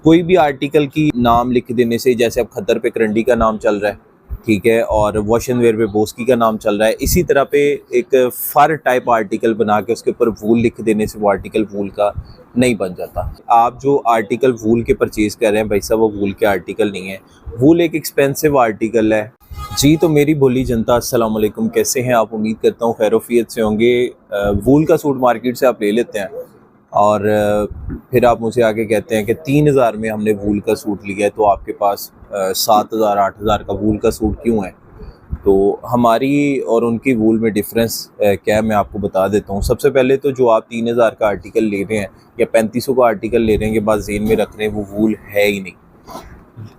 कोई भी आर्टिकल की नाम लिख देने से, जैसे अब खद्दर पे करंडी का नाम चल रहा है, ठीक है, और वॉशन वेयर पे बोस्की का नाम चल रहा है, इसी तरह पे एक फर टाइप आर्टिकल बना के उसके ऊपर वूल लिख देने से वो आर्टिकल वूल का नहीं बन जाता। आप जो आर्टिकल वूल के परचेज़ कर रहे हैं भाई साहब, वो वूल के आर्टिकल नहीं है, वूल एक एक्सपेंसिव आर्टिकल है। जी, तो मेरी भोली जनता, अस्सलाम वालेकुम, कैसे हैं आप? उम्मीद करता हूँ खैरोफियत से होंगे। वूल का सूट मार्केट से आप ले लेते हैं और फिर आप मुझे आके कहते हैं कि 3000 में हमने वूल का सूट लिया है, तो आपके पास 7000 8000 का वूल का सूट क्यों है? तो हमारी और उनकी वूल में डिफरेंस क्या है, मैं आपको बता देता हूँ। सबसे पहले तो जो आप 3000 का आर्टिकल ले रहे हैं या 3500 का आर्टिकल ले रहे हैं, ये बात ज़हन में रख रहे हैं, वो वूल है ही नहीं।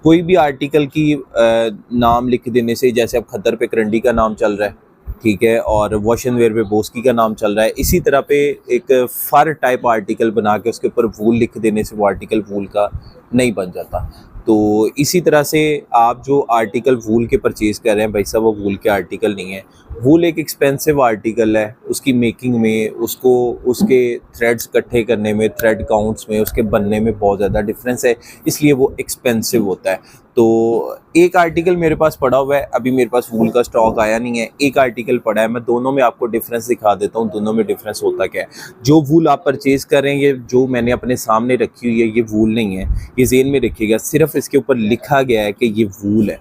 कोई भी आर्टिकल की नाम लिख देने से, जैसे अब खद्दर पे करंडी का नाम चल रहा है, ठीक है, और वॉशन वेयर पे बोस्की का नाम चल रहा है, इसी तरह पे एक फर टाइप आर्टिकल बना के उसके ऊपर वूल लिख देने से वो आर्टिकल वूल का नहीं बन जाता। तो इसी तरह से आप जो आर्टिकल वूल के परचेज़ कर रहे हैं भाई साहब, वो वूल के आर्टिकल नहीं है। वूल एक एक्सपेंसिव आर्टिकल है, उसकी मेकिंग में, उसको उसके थ्रेड्स इकट्ठे करने में, थ्रेड काउंट्स में, उसके बनने में बहुत ज़्यादा डिफरेंस है, इसलिए वो एक्सपेंसिव होता है। तो एक आर्टिकल मेरे पास पड़ा हुआ है, अभी मेरे पास वूल का स्टॉक आया नहीं है, एक आर्टिकल पड़ा है, मैं दोनों में आपको डिफरेंस दिखा देता हूँ, दोनों में डिफरेंस होता क्या है। जो वूल आप परचेज़ कर रहे हैं, ये जो मैंने अपने सामने रखी हुई है, ये वूल नहीं है, ये ज़हन में रखिएगा, सिर्फ इसके ऊपर लिखा गया है कि ये वूल है,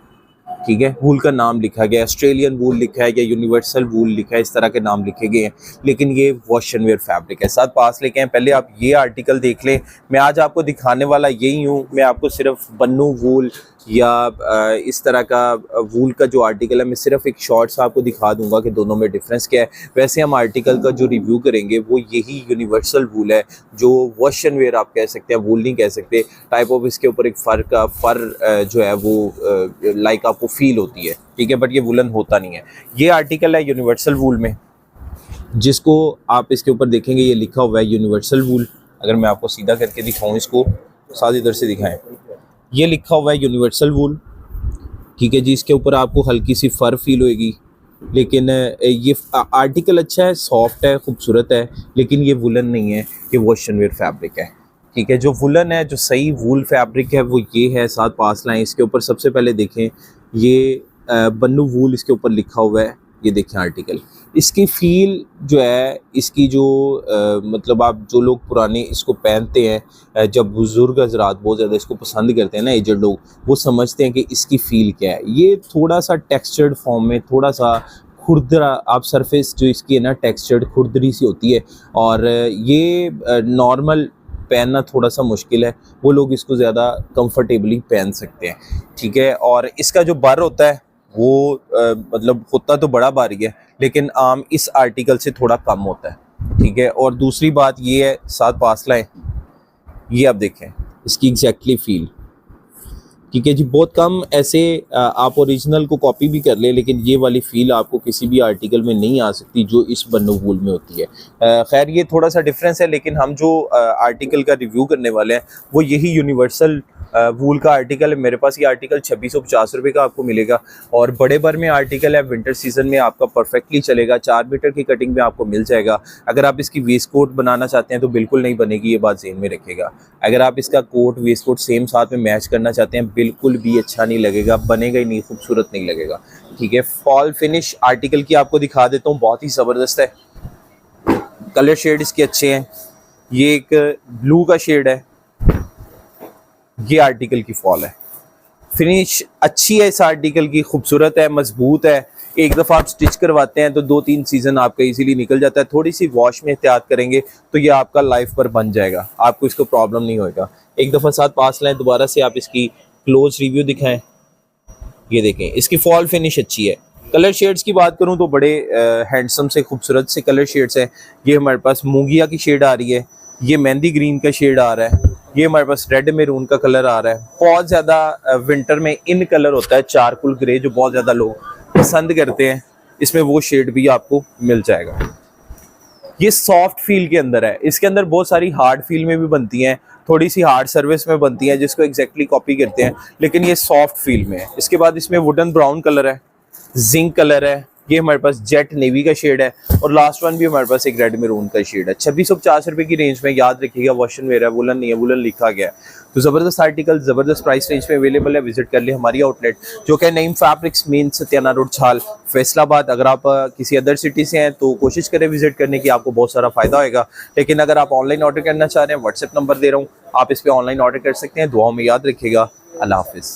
ठीक है, वूल का नाम लिखा गया है, ऑस्ट्रेलियन वूल लिखा है या यूनिवर्सल वूल लिखा है, इस तरह के नाम लिखे गए हैं, लेकिन ये वॉशन वेयर फैब्रिक है। साथ पास लेके आए, पहले आप ये आर्टिकल देख लें। मैं आज आपको दिखाने वाला यही हूँ, मैं आपको सिर्फ बन्नू वूल या इस तरह का वूल का जो आर्टिकल है, मैं सिर्फ एक शॉर्ट्स आपको दिखा दूंगा कि दोनों में डिफरेंस क्या है। वैसे हम आर्टिकल का जो रिव्यू करेंगे वो यही यूनिवर्सल वूल है, जो वॉशन वेयर आप कह सकते हैं, वूल नहीं कह सकते। टाइप ऑफ इसके ऊपर एक फर जो है वो लाइक आपको फील होती है, ठीक है, बट ये वुलन होता नहीं है। ये आर्टिकल है यूनिवर्सल वूल में, जिसको आप इसके ऊपर देखेंगे ये लिखा हुआ है यूनिवर्सल वूल। अगर मैं आपको सीधा करके दिखाऊं, इसको साथ इधर से दिखाएं, ये लिखा हुआ है यूनिवर्सल वूल, ठीक है जी। इसके ऊपर आपको हल्की सी फर फील होएगी, लेकिन ये आर्टिकल अच्छा है, सॉफ्ट है, खूबसूरत है, लेकिन ये वुलन नहीं है, ये वॉशन वेयर फैब्रिक है, ठीक है। जो वुलन है, जो सही वूल फैब्रिक है, वो ये है। साथ पास लाएं, इसके ऊपर सबसे पहले देखें, ये बन्नू वूल इसके ऊपर लिखा हुआ है, ये देखें आर्टिकल। इसकी फील जो है, इसकी जो मतलब आप जो लोग पुराने इसको पहनते हैं, जब बुज़ुर्ग हज़रात बहुत ज़्यादा इसको पसंद करते हैं ना, एजड लोग, वो समझते हैं कि इसकी फ़ील क्या है। ये थोड़ा सा टेक्सचर्ड फॉर्म में, थोड़ा सा खुरदरा, आप सरफेस जो इसकी है ना टेक्सचर्ड खुरदरी सी होती है, और ये नॉर्मल पहनना थोड़ा सा मुश्किल है, वो लोग इसको ज़्यादा कंफर्टेबली पहन सकते हैं, ठीक है। और इसका जो बर होता है वो मतलब होता तो बड़ा भारी है, लेकिन आम इस आर्टिकल से थोड़ा कम होता है, ठीक है। और दूसरी बात ये है, साथ पास लाएं, ये आप देखें इसकी एग्जैक्टली फील, ठीक है जी। बहुत कम ऐसे आप ओरिजिनल को कॉपी भी कर ले, लेकिन ये वाली फील आपको किसी भी आर्टिकल में नहीं आ सकती जो इस बन्नू वूल में होती है। खैर, ये थोड़ा सा डिफरेंस है, लेकिन हम जो आर्टिकल का रिव्यू करने वाले हैं वो यही यूनिवर्सल वूल का आर्टिकल है। मेरे पास ये आर्टिकल 2650 रुपये का आपको मिलेगा, और बड़े बर में आर्टिकल है, विंटर सीजन में आपका परफेक्टली चलेगा, 4 मीटर की कटिंग में आपको मिल जाएगा। अगर आप इसकी वेस्ट कोट बनाना चाहते हैं तो बिल्कुल नहीं बनेगी, ये बात ज़हन में रखिएगा। अगर आप इसका कोट वेस्ट कोट सेम साथ में मैच करना चाहते हैं, बिल्कुल भी अच्छा नहीं लगेगा, बनेगा ही नहीं, खूबसूरत नहीं लगेगा, ठीक है। फॉल फिनिश आर्टिकल की आपको दिखा देता हूँ, बहुत ही ज़बरदस्त है, कलर शेड इसके अच्छे हैं। ये एक ब्लू का शेड है, ये आर्टिकल की फॉल है। फिनिश अच्छी है इस आर्टिकल की, खूबसूरत है, मजबूत है। एक दफ़ा आप स्टिच करवाते हैं तो 2-3 सीज़न आपका इजीली निकल जाता है। थोड़ी सी वॉश में एहतियात करेंगे तो ये आपका लाइफ पर बन जाएगा, आपको इसको प्रॉब्लम नहीं होएगा। एक दफ़ा साथ पास लाएं, दोबारा से आप इसकी क्लोज रिव्यू दिखाएं, ये देखें, इसकी फॉल फिनिश अच्छी है। कलर शेड्स की बात करूं तो बड़े हैंडसम से खूबसूरत से कलर शेड्स हैं। ये हमारे पास मूंगिया की शेड आ रही है, ये मेहंदी ग्रीन का शेड आ रहा है, ये हमारे पास रेड मेरून का कलर आ रहा है। बहुत ज़्यादा विंटर में इन कलर होता है चारकुल ग्रे, जो बहुत ज़्यादा लोग पसंद करते हैं, इसमें वो शेड भी आपको मिल जाएगा। ये सॉफ्ट फील के अंदर है, इसके अंदर बहुत सारी हार्ड फील में भी बनती हैं, थोड़ी सी हार्ड सर्विस में बनती हैं जिसको एग्जैक्टली कॉपी करते हैं, लेकिन ये सॉफ्ट फील में है। इसके बाद इसमें वुडन ब्राउन कलर है, जिंक कलर है, ये हमारे पास जेट नेवी का शेड है, और लास्ट वन भी हमारे पास एक रेड मेरून का शेड है। 2650 रुपये की रेंज में, याद रखिएगा, वॉशन वेयर है, वुलन नहीं है, वुलन लिखा गया है। तो ज़बरदस्त आर्टिकल ज़बरदस्त प्राइस रेंज में अवेलेबल है, विजिट कर ले हमारी आउटलेट जो कि नईम फैब्रिक्स, मेन सत्याना रोड, छाल, फैसलाबाद। अगर आप किसी अदर सिटी से हैं तो कोशिश करें विजिट करने की, आपको बहुत सारा फ़ायदा होगा। लेकिन अगर आप ऑनलाइन ऑर्डर करना चाह रहे हैं, व्हाट्सएप नंबर दे रहा हूँ, आप इस पर ऑनलाइन ऑर्डर कर सकते हैं। दुआओं में याद रखिएगा। अल्लाह हाफिज़।